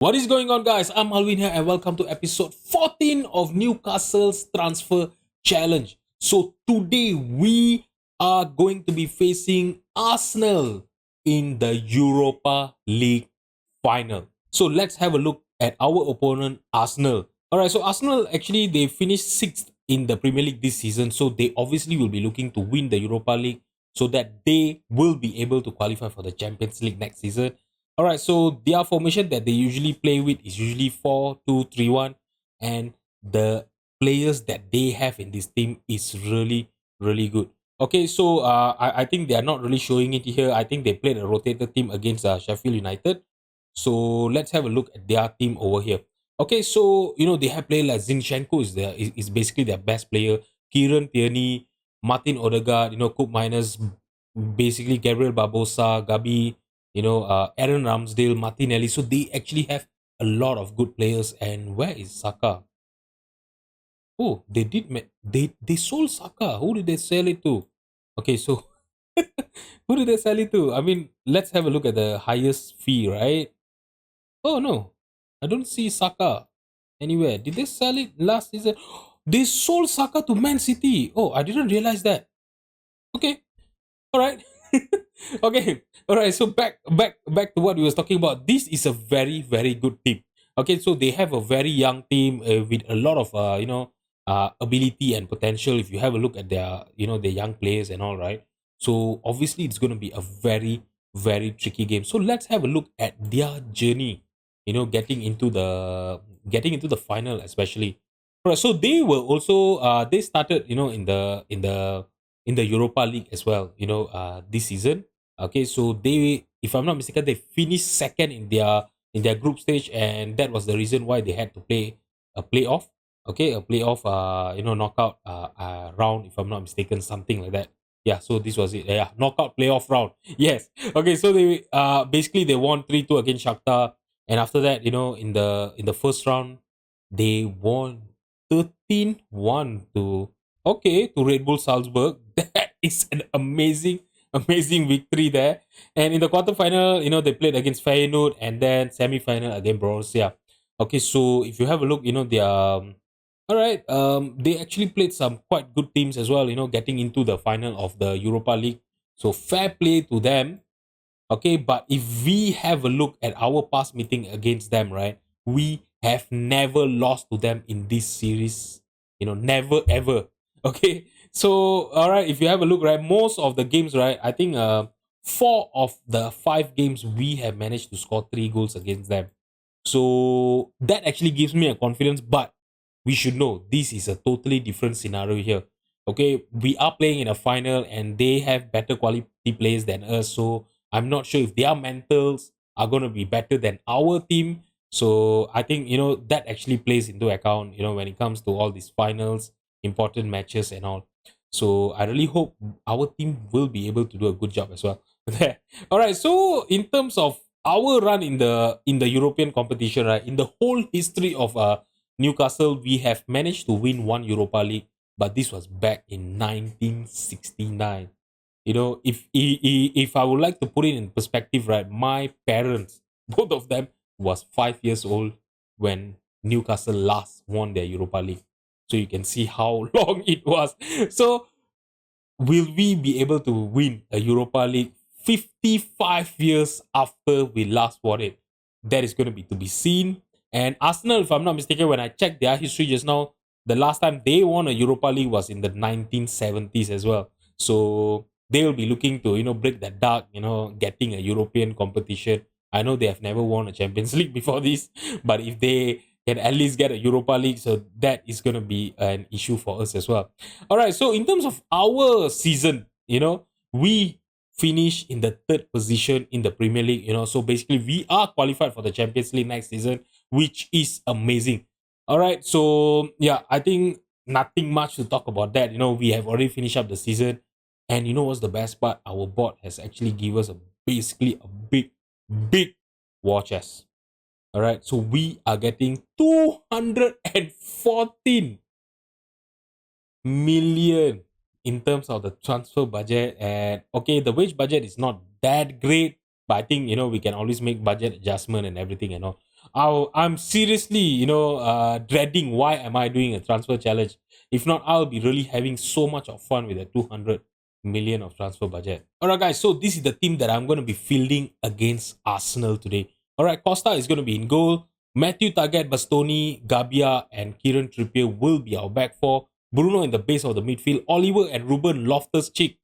What is going on, guys? I'm Alvin here, and welcome to episode 14 of Newcastle's Transfer Challenge. So, today we are going to be facing Arsenal in the Europa League final. So, let's have a look at our opponent, Arsenal. Alright, so Arsenal actually they finished sixth in the Premier League this season, so they obviously will be looking to win the Europa League so that they will be able to qualify for the Champions League next season. All right, so their formation that they usually play with is usually 4-2-3-1, and the players that they have in this team is really, really good. Okay, so I think they are not really showing it here. I think they played a rotated team against Sheffield United. So let's have a look at their team over here. Okay, so they have players like Zinchenko is basically their best player. Kieran Tierney, Martin Odegaard, Cook Miners, basically Gabriel Barbosa, Gabi, Aaron Ramsdale, Martinelli. So they actually have a lot of good players. And where is Saka? Oh, they sold Saka. Who did they sell it to? Okay, so who did they sell it to? I mean, let's have a look at the highest fee, right? Oh no, I don't see Saka anywhere. Did they sell it last season? They sold Saka to Man City. Oh, I didn't realize that. Okay, all right. Okay, all right. So back to what we was talking about. This is a very very good team. Okay, so they have a very young team with a lot of ability and potential. If you have a look at their young players and all, right. So obviously it's going to be a very very tricky game. So let's have a look at their journey. Getting into the final, especially. Right, so they were also they started in the Europa League as well, this season. Okay, so they, if I'm not mistaken, they finished second in their group stage, and that was the reason why they had to play a playoff. Okay, a playoff, knockout round, if I'm not mistaken, something like that. Yeah, so this was it. Yeah, knockout playoff round. Yes. Okay, so they basically they won 3-2 against Shakhtar, and after that, in the first round, they won 13-1 to Red Bull Salzburg. That is an amazing victory there. And in the quarterfinal, they played against Feyenoord, and then semi-final against Borussia. Okay, so if you have a look, all right, they actually played some quite good teams as well, getting into the final of the Europa League. So fair play to them. Okay, but if we have a look at our past meeting against them, right, we have never lost to them in this series. Never ever. Okay, so all right, if you have a look, right, most of the games, right, I think 4 of the 5 games we have managed to score 3 goals against them. So that actually gives me a confidence, but we should know this is a totally different scenario here. Okay, we are playing in a final and they have better quality players than us. So I'm not sure if their mentals are going to be better than our team. So I think, that actually plays into account, when it comes to all these finals, important matches and all. So I really hope our team will be able to do a good job as well. All right. So in terms of our run in the European competition, right, in the whole history of Newcastle, we have managed to win one Europa League, but this was back in 1969. If I would like to put it in perspective, right, my parents, both of them, was 5 years old when Newcastle last won their Europa League. So you can see how long it was. So will we be able to win a Europa League 55 years after we last won it? That is going to be seen. And Arsenal, if I'm not mistaken, when I checked their history just now, the last time they won a Europa League was in the 1970s as well. So they will be looking to, break that dark, getting a European competition. I know they have never won a Champions League before this, but if they can at least get a Europa League, so that is going to be an issue for us as well. All right, so in terms of our season, we finish in the third position in the Premier League, so basically we are qualified for the Champions League next season, which is amazing. All right, so yeah, I think nothing much to talk about that. We have already finished up the season, and you know what's the best part? Our board has actually given us basically a big war chest. All right, so we are getting 214 million in terms of the transfer budget. And okay, the wage budget is not that great, but I think we can always make budget adjustment and everything and all. I'm seriously, dreading why am I doing a transfer challenge. If not, I'll be really having so much of fun with the 200 million of transfer budget. All right, guys. So this is the team that I'm going to be fielding against Arsenal today. All right, Costa is going to be in goal. Matthew Target, Bastoni, Gabia, and Kieran Trippier will be our back four. Bruno in the base of the midfield. Oliver and Ruben Loftus-Cheek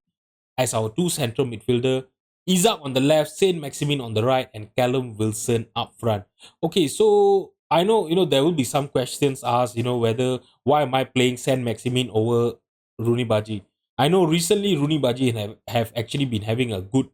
as our two central midfielder. Isaac on the left, Saint Maximin on the right, and Callum Wilson up front. Okay, so I know there will be some questions asked. Whether why am I playing Saint Maximin over Rooney Baji? I know recently Rooney Baji have actually been having a good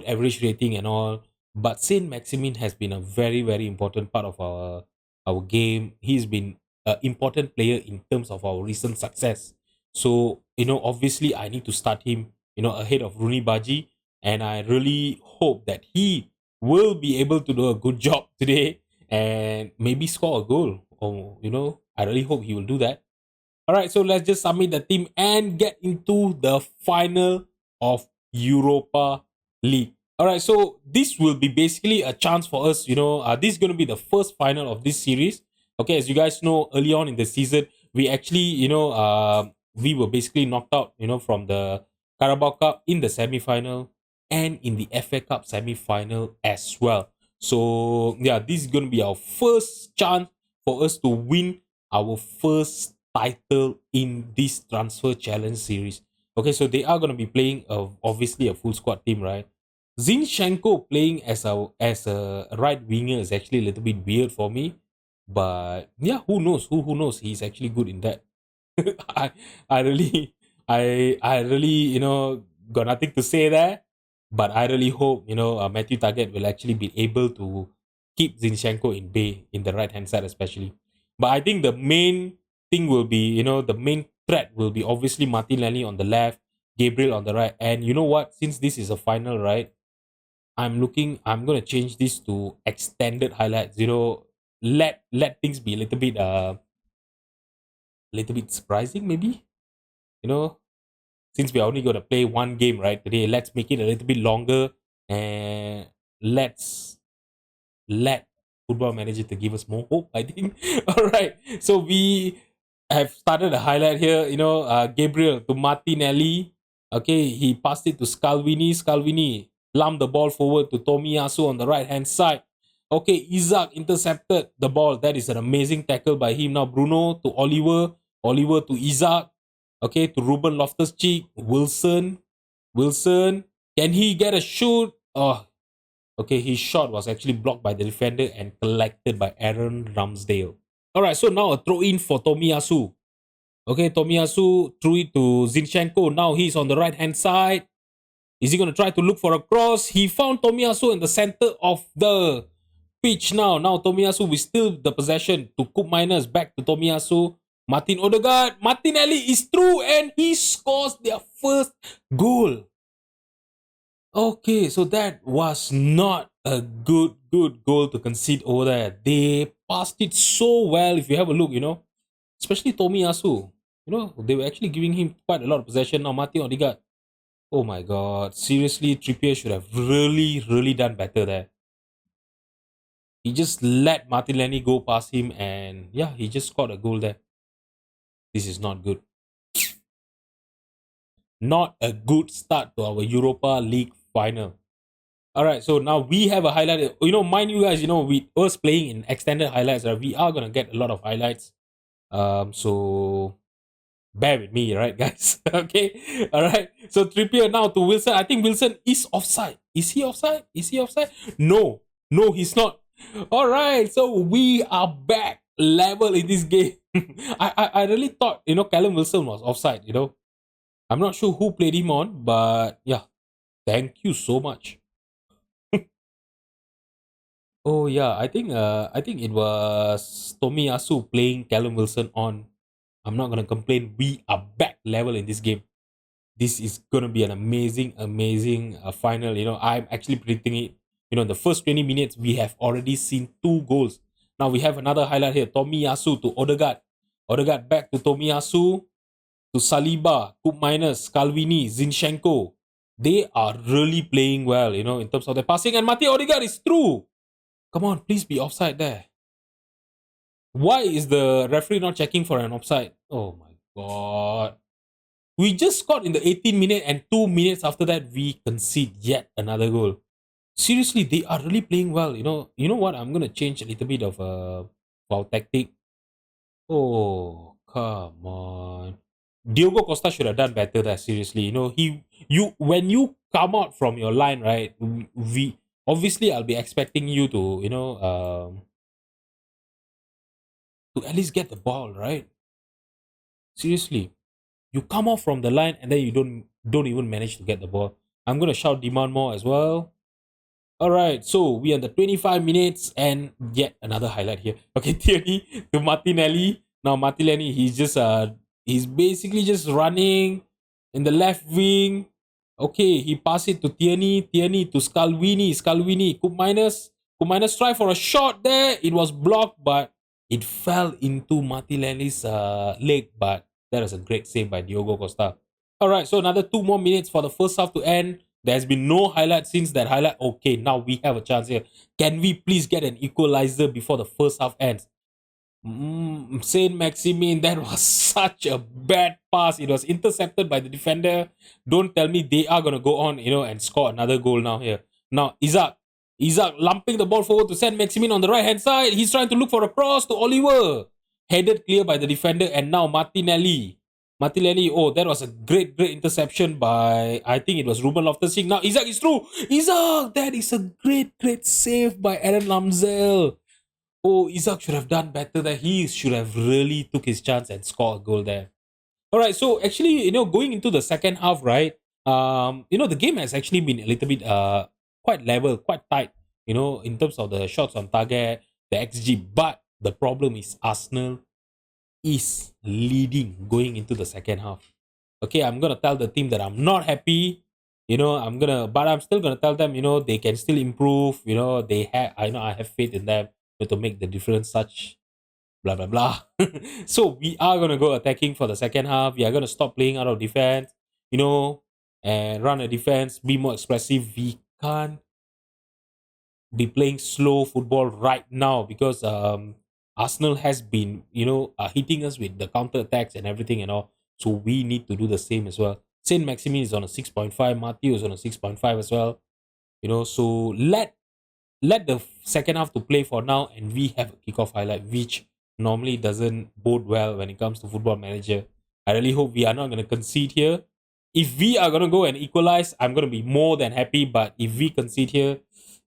average rating and all, but Saint Maximin has been a very very important part of our game. He's been an important player in terms of our recent success. So, obviously I need to start him, ahead of Rooney Baji. And I really hope that he will be able to do a good job today and maybe score a goal. Or, I really hope he will do that. All right, so let's just submit the team and get into the final of Europa League. All right, so this will be basically a chance for us. This is going to be the first final of this series. Okay, as you guys know, early on in the season, we actually, we were basically knocked out, from the Carabao Cup in the semi-final and in the FA Cup semi-final as well. So yeah, this is going to be our first chance for us to win our first title in this transfer challenge series. Okay, so they are going to be playing obviously a full squad team, right? Zinchenko playing as a right winger is actually a little bit weird for me, but yeah, who knows? Who knows? He's actually good in that. I I really I really got nothing to say there, but I really hope Matthew Target will actually be able to keep Zinchenko in bay in the right hand side especially. But I think the main thing will be the main threat will be obviously Martinelli on the left, Gabriel on the right, and you know what? Since this is a final, right? I'm gonna change this to extended highlights. Let things be a little bit surprising maybe. You know, since we are only gonna play one game right today, let's make it a little bit longer and let's let Football Manager to give us more hope. I think. All right, so we have started a highlight here. Gabriel to Martinelli. Okay, he passed it to Scalvini. Scalvini lumped the ball forward to Tomiyasu on the right hand side. Okay, Isaac intercepted the ball. That is an amazing tackle by him. Now Bruno to Oliver. Oliver to Isaac. Okay, to Ruben Loftus-Cheek. Wilson. Can he get a shoot? Oh, okay, his shot was actually blocked by the defender and collected by Aaron Ramsdale. Alright, so now a throw in for Tomiyasu. Okay, Tomiyasu threw it to Zinchenko. Now he's on the right hand side. Is he going to try to look for a cross? He found Tomiyasu in the center of the pitch now. Now Tomiyasu with still the possession to Cook Miners. Back to Tomiyasu. Martin Odegaard. Martinelli is through and he scores their first goal. Okay, so that was not a good goal to concede over there. They passed it so well. If you have a look, especially Tomiyasu, they were actually giving him quite a lot of possession. Now Martin Odegaard, oh my god, seriously, Trippier should have really done better there. He just let Martinelli go past him, and yeah, he just scored a goal there. This is not good. Not a good start to our Europa League final. All right, so now we have a highlight. Mind you guys, we was playing in extended highlights. Right? We are gonna get a lot of highlights. So bear with me, right, guys? Okay, all right. So Trippier now to Wilson. I think Wilson is offside. Is he offside? No, he's not. All right, so we are back level in this game. I really thought Callum Wilson was offside. I'm not sure who played him on, but yeah, thank you so much. Oh yeah, I think it was Tomiyasu playing Callum Wilson on. I'm not gonna complain. We are back level in this game. This is gonna be an amazing final. I'm actually predicting it. In the first 20 minutes, we have already seen 2 goals. Now we have another highlight here. Tomiyasu to Odegaard. Odegaard back to Tomiyasu to Saliba, Coop Miners, Calvini, Zinchenko. They are really playing well, in terms of the passing. And Mateo Odegaard is through. Come on, please be offside there. Why is the referee not checking for an offside? Oh my god. We just scored in the 18th minute, and 2 minutes after that, we concede yet another goal. Seriously, they are really playing well. You know what? I'm gonna change a little bit of our tactic. Oh, come on. Diogo Costa should have done better there, seriously. You when you come out from your line, right? We obviously I'll be expecting you to, to at least get the ball, right? Seriously. You come off from the line and then you don't even manage to get the ball. I'm gonna shout demand more as well. All right, so we are the 25 minutes and yet another highlight here. Okay, Tierney to Martinelli. Now Martinelli, he's basically just running in the left wing. Okay, he passed it to Tierney. Tierney to Scalvini. Scalvini. Could minus try for a shot there. It was blocked, but it fell into Martinelli's leg. But that was a great save by Diogo Costa. All right, so another 2 more minutes for the first half to end. There's been no highlight since that highlight. Okay, now we have a chance here. Can we please get an equalizer before the first half ends? Saint Maximin, that was such a bad pass. It was intercepted by the defender. Don't tell me they are gonna go on, and score another goal now here. Now Isaac lumping the ball forward to Saint Maximin on the right hand side. He's trying to look for a cross to Oliver. Headed clear by the defender, and now Martinelli. Martinelli, oh, that was a great, great interception by, I think it was Ruben Loftus-Cheek. Now Isaac is through. Isaac, that is a great, great save by Aaron Ramsell. Oh, Isaac should have done better there. He should have really took his chance and scored a goal there. All right, so actually, going into the second half, right? The game has actually been a little bit quite level, quite tight. In terms of the shots on target, the XG. But the problem is Arsenal is leading going into the second half. Okay, I'm gonna tell the team that I'm not happy. But I'm still gonna tell them, they can still improve. I have faith in them to make the difference. Such blah blah blah. So we are gonna go attacking for the second half. We are gonna stop playing out of defense. And run a defense. Be more expressive. We can't be playing slow football right now because Arsenal has been, hitting us with the counter attacks and everything and all. So we need to do the same as well. Saint Maximin is on a 6.5. Matthew is on a 6.5 as well. So let the second half to play for now, and we have a kickoff highlight, which normally doesn't bode well when it comes to Football Manager. I really hope we are not going to concede here. If we are going to go and equalize, I'm going to be more than happy. But if we concede here,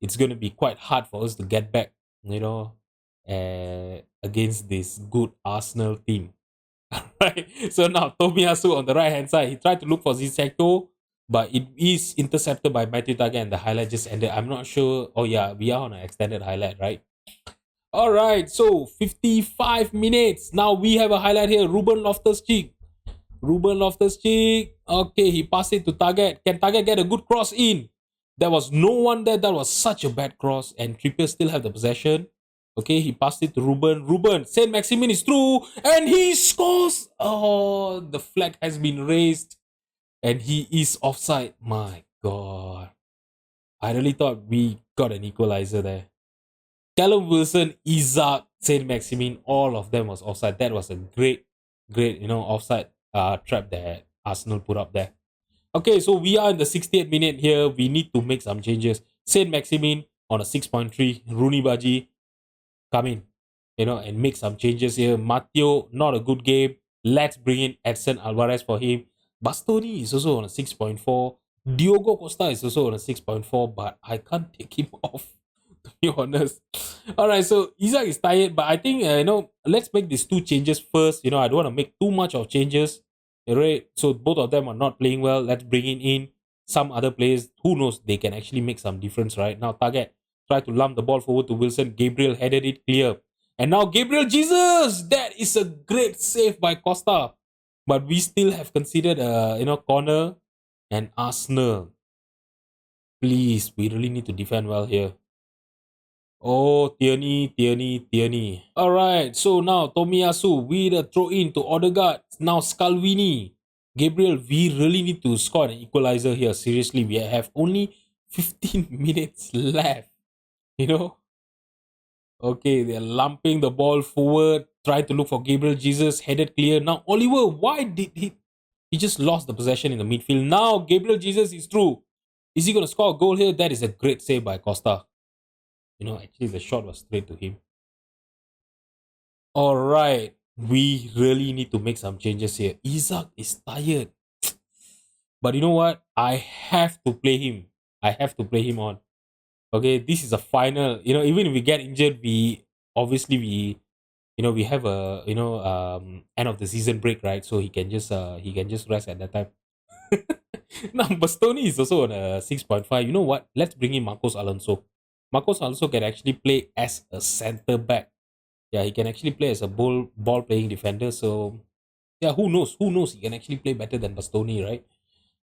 it's going to be quite hard for us to get back, against this good Arsenal team. Right. So now Tomiyasu on the right hand side, he tried to look for Zinchenko, but it is intercepted by Matthew Target, and the highlight just ended. I'm not sure. Oh yeah, we are on an extended highlight, right? All right. So 55 minutes. Now we have a highlight here. Ruben Loftus-Cheek. Okay, he passed it to Target. Can Target get a good cross in? There was no one there. That was such a bad cross, and Trippier still have the possession. Okay, he passed it to Ruben. Saint Maximin is through, and he scores. Oh, the flag has been raised, and he is offside. My God, I really thought we got an equalizer there. Callum Wilson, Isaac, Saint Maximin, all of them was offside. That was a great, great, offside trap that Arsenal put up there. Okay, so we are in the 68th minute here. We need to make some changes. Saint Maximin on a 6.3. Rooney Baji come in, and make some changes here. Matteo, not a good game. Let's bring in Edson Alvarez for him. Bastoni is also on a 6.4. Diogo Costa is also on a 6.4, but I can't take him off, to be honest. All right, so Isaac is tired, but I think, let's make these two changes first. I don't want to make too much of changes. Right? So both of them are not playing well. Let's bring in some other players. Who knows? They can actually make some difference right now. Target try to lump the ball forward to Wilson. Gabriel headed it clear. And now Gabriel Jesus! That is a great save by Costa. But we still have considered corner and Arsenal. Please, we really need to defend well here. Oh, Tierney. Alright, so now Tomiyasu with a throw in to Odegaard. Now Scalvini. Gabriel, we really need to score an equalizer here. Seriously, we have only 15 minutes left. Okay, they're lumping the ball forward, try to look for Gabriel Jesus, headed clear. Now, Oliver, why did he? He just lost the possession in the midfield. Now, Gabriel Jesus is through. Is he going to score a goal here? That is a great save by Costa. Actually, the shot was straight to him. All right. We really need to make some changes here. Isaac is tired. But you know what? I have to play him. I have to play him on. Okay, this is a final. Even if we get injured, we obviously we have a end of the season break, right? So he can just rest at that time. Now Bastoni is also on a 6.5. You know what? Let's bring in Marcos Alonso. Marcos Alonso can actually play as a center back. Yeah, he can actually play as a ball playing defender. So yeah, who knows? Who knows? He can actually play better than Bastoni, right?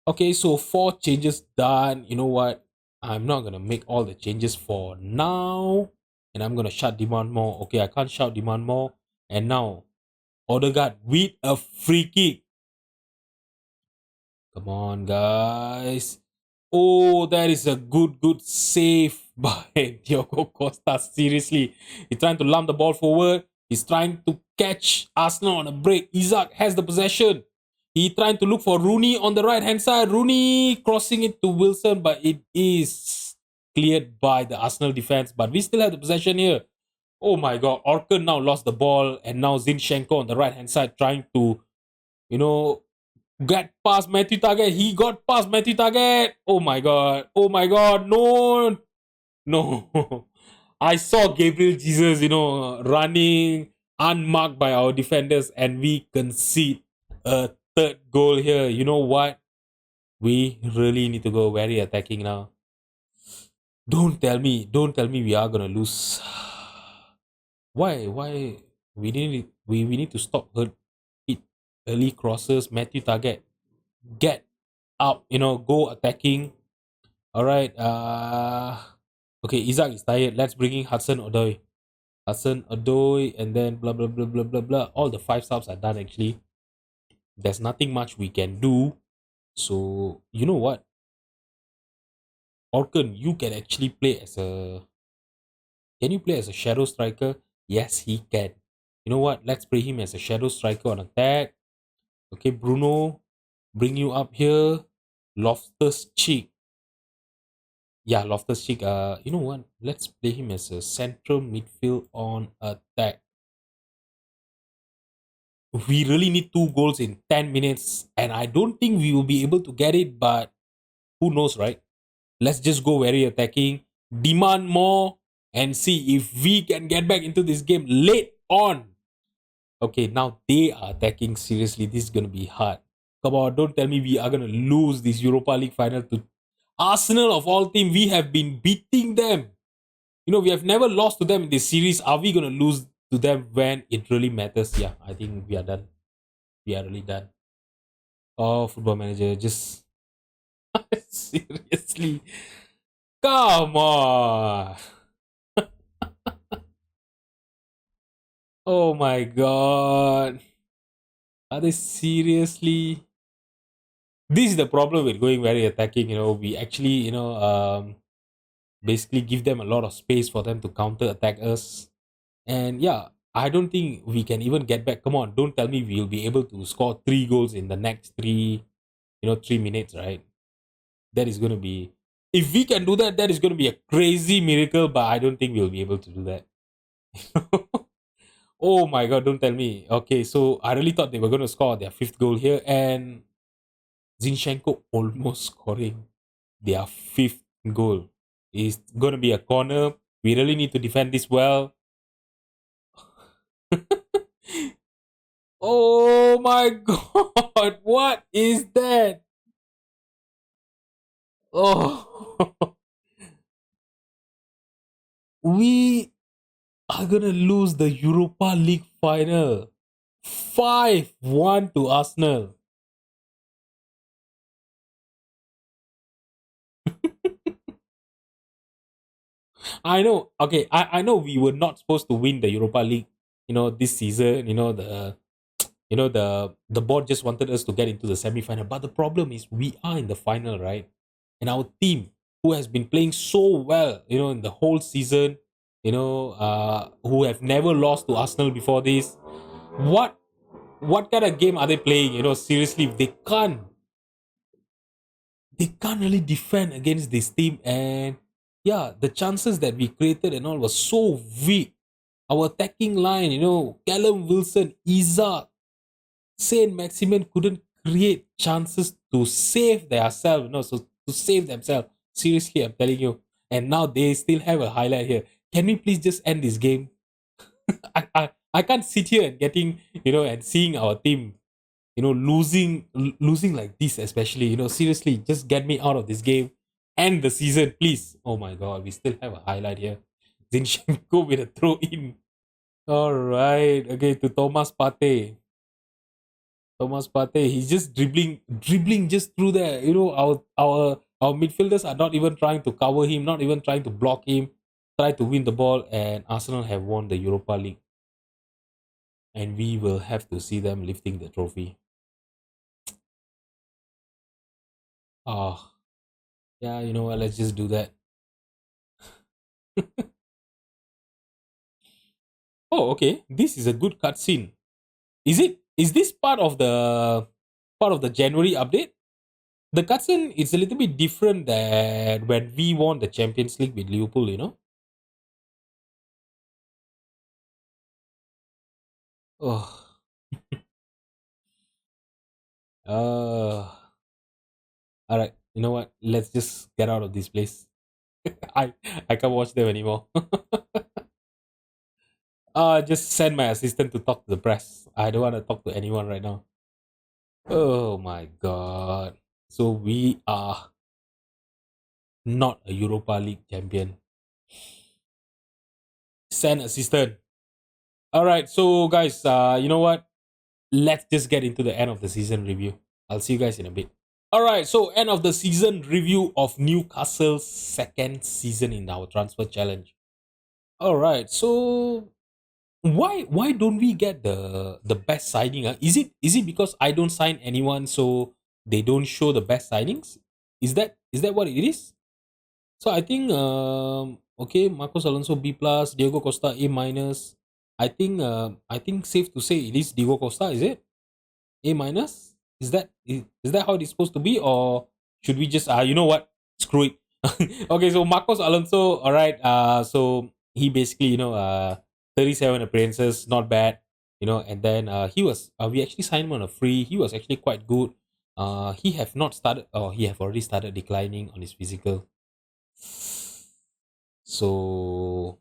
Okay, so four changes done. You know what? I'm not gonna make all the changes for now, and I'm gonna shut demand more. Okay, I can't shout demand more. And now, Odegaard with a free kick. Come on, guys. Oh, that is a good save by Diogo Costa. Seriously. He's trying to lump the ball forward. He's trying to catch Arsenal on a break. Isaac has the possession. He trying to look for Rooney on the right hand side. Rooney crossing it to Wilson, but it is cleared by the Arsenal defense. But we still have the possession here. Oh my god. Orkan now lost the ball, and now Zinchenko on the right hand side trying to, you know, get past Matthew Target. He got past Matthew Target. Oh my god. Oh my god. No. No. I saw Gabriel Jesus, running unmarked by our defenders, and we concede a third goal here. You know what? We really need to go very attacking now. Don't tell me we are gonna lose. Why we need to stop her it early crosses. Matthew Target, get up, go attacking. All right. Okay, Isaac is tired. Let's bring in Hudson Odoi. Hudson Odoi, and then blah blah blah blah blah blah. All the five subs are done actually. There's nothing much we can do. So you know what? Orkan, you can actually play as a can you play as a shadow striker? Yes, he can. You know what? Let's play him as a shadow striker on attack. Okay, Bruno, bring you up here. Loftus Cheek. Yeah, Loftus Cheek. You know what? Let's play him as a central midfield on attack. We really need 2 goals in 10 minutes, and I don't think we will be able to get it, but who knows, right? Let's just go very attacking, demand more, and see if we can get back into this game late on. Okay, now they are attacking seriously. This is gonna be hard. Come on, don't tell me we are gonna lose this Europa League final to Arsenal of all team. We have been beating them. We have never lost to them in this series. Are we gonna lose to them when it really matters? Yeah, I think we are done. We are really done. Oh, football manager, just seriously. Come on. Oh my god. Are they seriously? This is the problem with going very attacking. We actually, basically give them a lot of space for them to counter attack us. And yeah, I don't think we can even get back. Come on, don't tell me we'll be able to score 3 goals in the next 3 minutes, right? That is going to be, if we can do that, that is going to be a crazy miracle, but I don't think we'll be able to do that. Oh my god, don't tell me. Okay, so I really thought they were going to score their fifth goal here, and Zinchenko almost scoring their fifth goal. It's going to be a corner. We really need to defend this well. Oh my god, what is that? Oh, we are gonna lose the Europa League final. 5-1 to Arsenal. I know. Okay, I know we were not supposed to win the Europa League, this season. The board just wanted us to get into the semi-final. But the problem is we are in the final, right? And our team, who has been playing so well, in the whole season, who have never lost to Arsenal before this. What what kind of game are they playing? Seriously, they can't really defend against this team. And yeah, the chances that we created and all was so weak. Our attacking line, Callum Wilson, Isaac, Saint Maximin couldn't create chances to save themselves, so to save themselves. Seriously, I'm telling you. And now they still have a highlight here. Can we please just end this game? I can't sit here and and seeing our team, losing like this, especially, seriously, just get me out of this game. End the season, please. Oh my god, we still have a highlight here. Zinchenko with a throw in. All right, okay, to Thomas Partey. Thomas Partey, he's just dribbling just through there. Our midfielders are not even trying to cover him, not even trying to block him, try to win the ball, and Arsenal have won the Europa League, and we will have to see them lifting the trophy. Ah, yeah, you know what? Let's just do that. Oh, okay. This is a good cutscene. Is this part of the January update? The cutscene is a little bit different than when we won the Champions League with Liverpool. Oh, uh, all right. You know what? Let's just get out of this place. I I can't watch them anymore. Just send my assistant to talk to the press. I don't want to talk to anyone right now. Oh my god. So we are not a Europa League champion. Send assistant. All right, so guys, you know what? Let's just get into the end of the season review. I'll see you guys in a bit. All right, so end of the season review of Newcastle's second season in our transfer challenge. All right, so why don't we get the best signing? Is it because I don't sign anyone, so they don't show the best signings? Is that what it is? So I think okay, Marcos Alonso B plus, Diego Costa A minus. I think safe to say it is Diego Costa, is it? A minus? Is that how it's supposed to be, or should we just you know what? Screw it. Okay, so Marcos Alonso, all right. So he basically 37 appearances, not bad. And then he was we actually signed him on a free. He was actually quite good. He have not started, or he have already started declining on his physical. So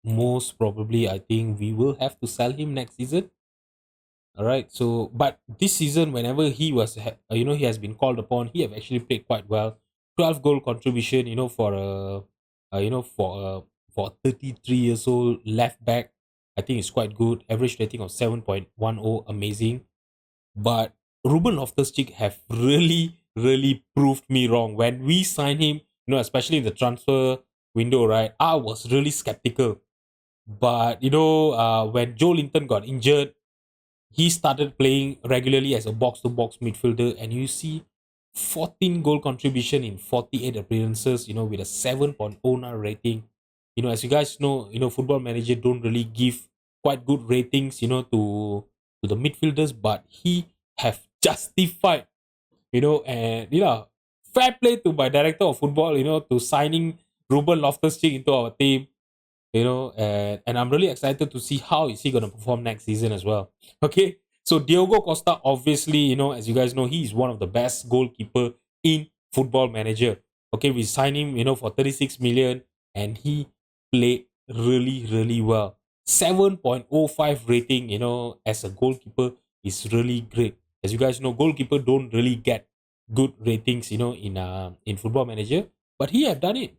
most probably, I think we will have to sell him next season. All right. So, but this season, whenever he has been called upon, he have actually played quite well. 12 goal contribution. For 33 years old left back, I think it's quite good. Average rating of 7.10, amazing. But Ruben Loftus-Cheek have really, really proved me wrong. When we signed him, especially in the transfer window, right? I was really skeptical. But when Joe Linton got injured, he started playing regularly as a box-to-box midfielder, and you see 14 goal contribution in 48 appearances. With a 7.09 rating. As you guys know, Football Manager don't really give quite good ratings, to the midfielders, but he have justified, and fair play to my director of football, to signing Ruben Loftus-Cheek into our team, and I'm really excited to see how is he going to perform next season as well. Okay, so Diogo Costa, obviously, as you guys know, he is one of the best goalkeeper in Football Manager. Okay, we signed him, for 36 million, and he played really, really well. 7.05 rating, as a goalkeeper is really great. As you guys know, goalkeeper don't really get good ratings, in Football Manager, but he have done it.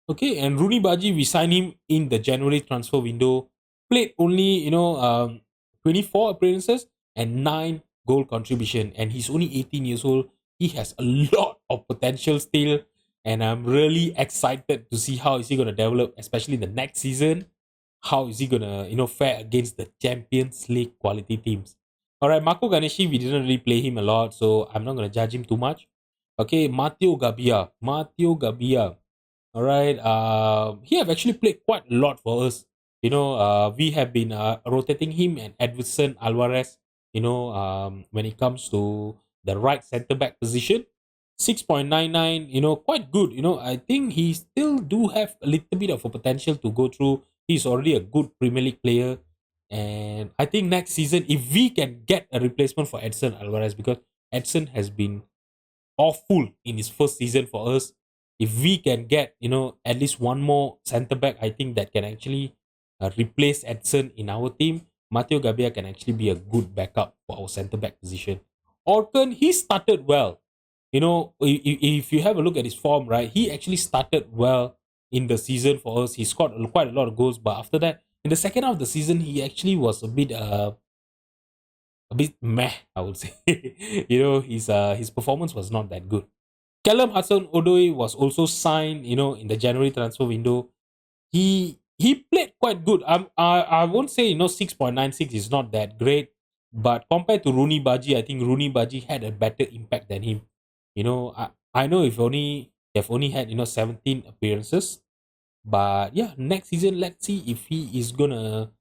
Okay, and Rooney Baji, we signed him in the January transfer window. Played only 24 appearances and 9 goal contribution, and he's only 18 years old. He has a lot of potential still, and I'm really excited to see how is he gonna develop, especially in the next season. How is he gonna fare against the Champions League quality teams? All right, Marco Ganeshi, we didn't really play him a lot, so I'm not gonna judge him too much. Okay, Matteo Gabbia. All right. He have actually played quite a lot for us. We have been rotating him and Edson Alvarez. When it comes to the right centre back position, 6.99. Quite good. I think he still do have a little bit of a potential to go through. He's already a good Premier League player, and I think next season, if we can get a replacement for Edson Alvarez, because Edson has been awful in his first season for us. If we can get, at least one more centre back, I think that can actually replace Edson in our team. Matteo Gabbia can actually be a good backup for our centre back position. Orkan, he started well. If you have a look at his form, right, he actually started well in the season for us. He scored quite a lot of goals, but after that, in the second half of the season, he actually was a bit meh, I would say. His performance was not that good. Callum Hudson-Odoi was also signed, in the January transfer window. He played quite good. I won't say 6.96 is not that great, but compared to Rooney Baji, I think Rooney Baji had a better impact than him. I know if only they've only had 17 appearances, but yeah, next season, let's see if he is gonna,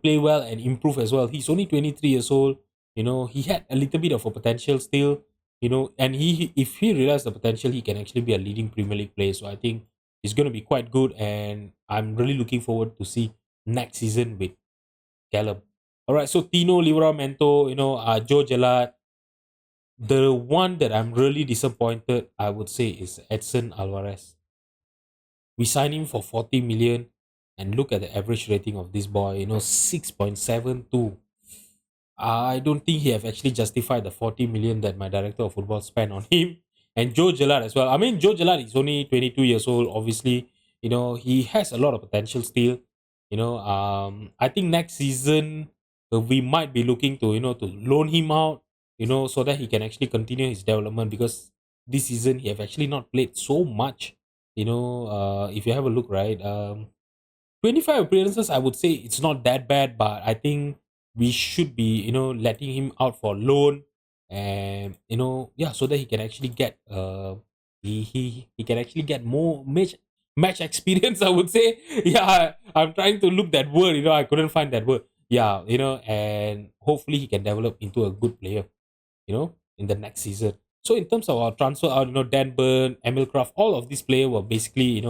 play well and improve as well. He's only 23 years old. He had a little bit of a potential still. And if he realizes the potential, he can actually be a leading Premier League player. So I think he's gonna be quite good, and I'm really looking forward to see next season with Callum. All right, so Tino Livramento, Joe Gelard. The one that I'm really disappointed, I would say, is Edson Alvarez. We signed him for 40 million, and look at the average rating of this boy, 6.72. I don't think he have actually justified the 40 million that my director of football spent on him. And Joe Gillard as well. I mean, Joe Gillard is only 22 years old. Obviously, he has a lot of potential still. I think next season we might be looking to to loan him out, so that he can actually continue his development, because this season he have actually not played so much. If you have a look, right, 25 appearances, I would say it's not that bad, but I think we should be, letting him out for loan, and yeah, so that he can actually get he can actually get more match experience. I would say, yeah. I'm trying to look that word, I couldn't find that word. Yeah, and hopefully he can develop into a good player, in the next season. So in terms of our transfer out, Dan Burn, Emil Kraft, all of these players were basically,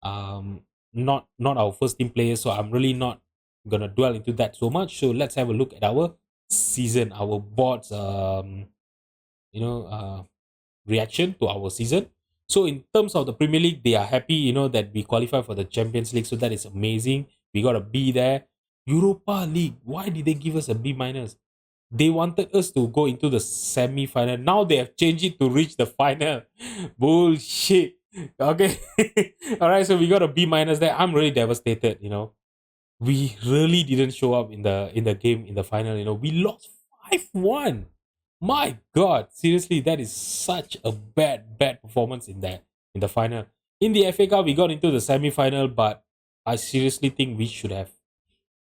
um, not our first team players. So I'm really not gonna dwell into that so much. So let's have a look at our season, our board's you know uh reaction to our season. So in terms of the Premier League, they are happy, that we qualify for the Champions League. So that is amazing. We got a B there. Europa League, why did they give us a B minus? They wanted us to go into the semi-final. Now they have changed it to reach the final. Bullshit. Okay. All right. So we got a B minus there. I'm really devastated. We really didn't show up in the game in the final. We lost 5-1. My God, seriously, that is such a bad performance in the final. In the FA Cup, we got into the semi-final, but I seriously think we should have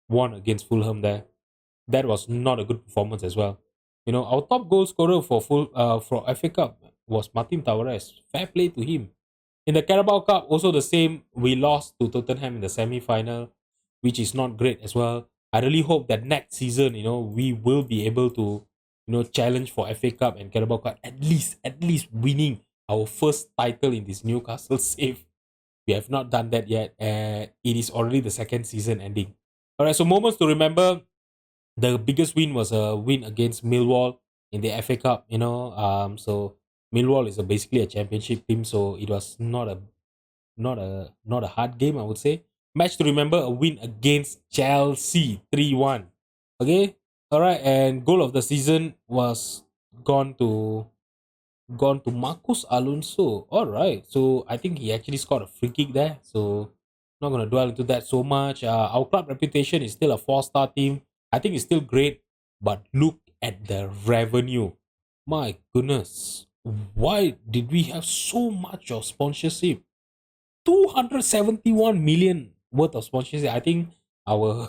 won against Fulham there. That was not a good performance as well. Our top goal scorer for FA Cup was Martin Tavares. Fair play to him. In the Carabao Cup, also the same. We lost to Tottenham in the semi-final, which is not great as well. I really hope that next season, we will be able to, challenge for FA Cup and Carabao Cup, at least winning our first title in this Newcastle save. We have not done that yet, and it is already the second season ending. All right, so moments to remember. The biggest win was a win against Millwall in the FA Cup. So Millwall is basically a championship team, so it was not a hard game, I would say. Match to remember: a win against Chelsea 3-1. Okay, all right, and goal of the season was gone to Marcos Alonso. All right, so I think he actually scored a free kick there. So not gonna dwell into that so much. Our club reputation is still a 4-star team. I think it's still great, but look at the revenue. My goodness, why did we have so much of sponsorship? 271 million worth of sponsorship. I think our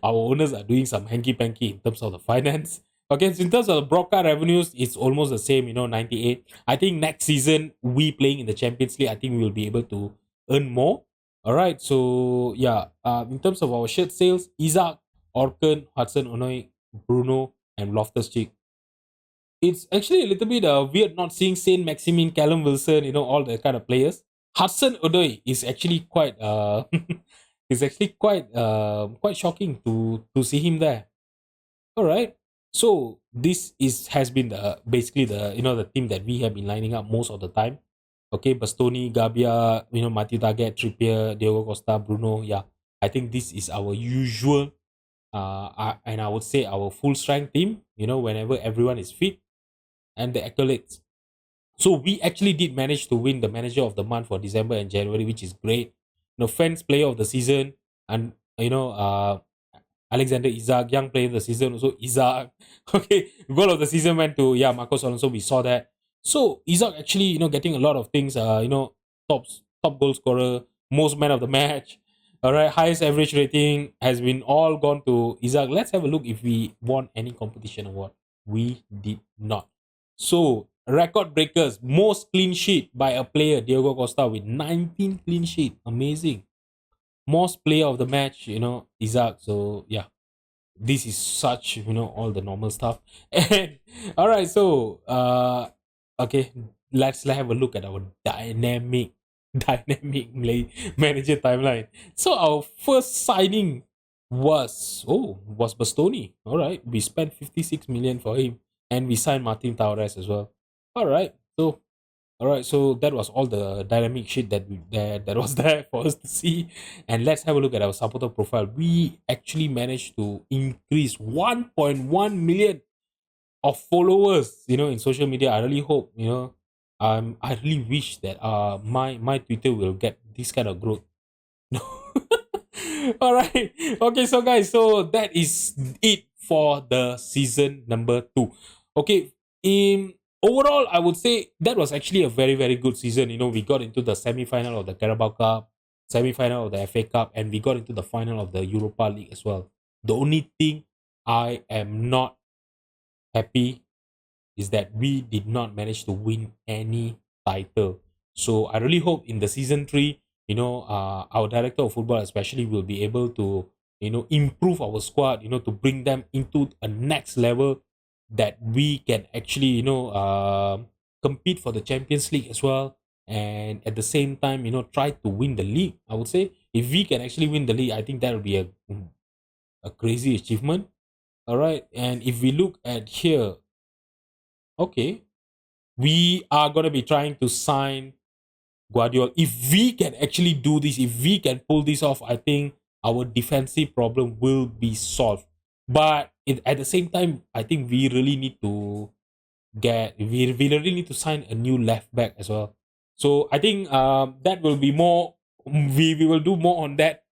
our owners are doing some hanky panky in terms of the finance. Okay, so in terms of the broadcast revenues, it's almost the same, 98. I think next season, we playing in the Champions League, I think we'll be able to, earn more. All right. So yeah, in terms of our shirt sales, Isaac, Orkan, Hudson Onoi, Bruno, and Loftus Cheek. It's actually a little bit weird not seeing Saint Maximin, Callum Wilson, all the kind of players. Hudson Odoi is actually quite is actually quite shocking to see him there. All right. So this is has been the basically the team that we have been lining up most of the time. Okay, Bastoni, Gabia, Matthew Target, Trippier, Diogo Costa, Bruno. Yeah, I think this is our usual, and I would say our full strength team. Whenever everyone is fit and the accolades. So we actually did manage to win the manager of the month for December and January, which is great. Fans player of the season, and Alexander Isak, young player of the season, also Isak. Okay, goal of the season went to Marcos Alonso. We saw that. So Isak actually getting a lot of things. Top goal scorer, most man of the match. All right, highest average rating has been all gone to Isak. Let's have a look if we won any competition award. We did not. So record breakers, most clean sheet by a player, Diogo Costa with 19 clean sheet. Amazing. Most player of the match, Isaac. So yeah, this is such, all the normal stuff. And all right, so okay, let's have a look at our dynamic manager timeline. So our first signing was Bastoni. All right, we spent 56 million for him, and we signed Martin Tavares as well. All right, so that was all the dynamic shit that was there for us to see. And let's have a look at our supporter profile. We actually managed to increase 1.1 million of followers, in social media. I really hope, I really wish that my Twitter will get this kind of growth. All right. Okay, so guys, so that is it for the season number 2. Okay, in overall, I would say that was actually a very, very good season. We got into the semi-final of the Carabao Cup, semi-final of the FA Cup, and we got into the final of the Europa League as well. The only thing I am not happy is that we did not manage to win any title. So I really hope in the season 3, our director of football especially will be able to, improve our squad, to bring them into a next level that we can actually, compete for the Champions League as well. And at the same time, try to win the league. I would say if we can actually win the league, I think that would be a crazy achievement. All right. And if we look at here, okay, we are going to be trying to sign Guardiola. If we can actually do this, if we can pull this off, I think our defensive problem will be solved. But at the same time, I think we really need to we really need to sign a new left back as well. So I think that will be more. We will do more on that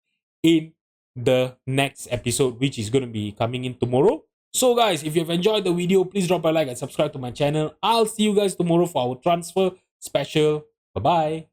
in the next episode, which is going to be coming in tomorrow. So guys, if you've enjoyed the video, please drop a like and subscribe to my channel. I'll see you guys tomorrow for our transfer special. Bye bye.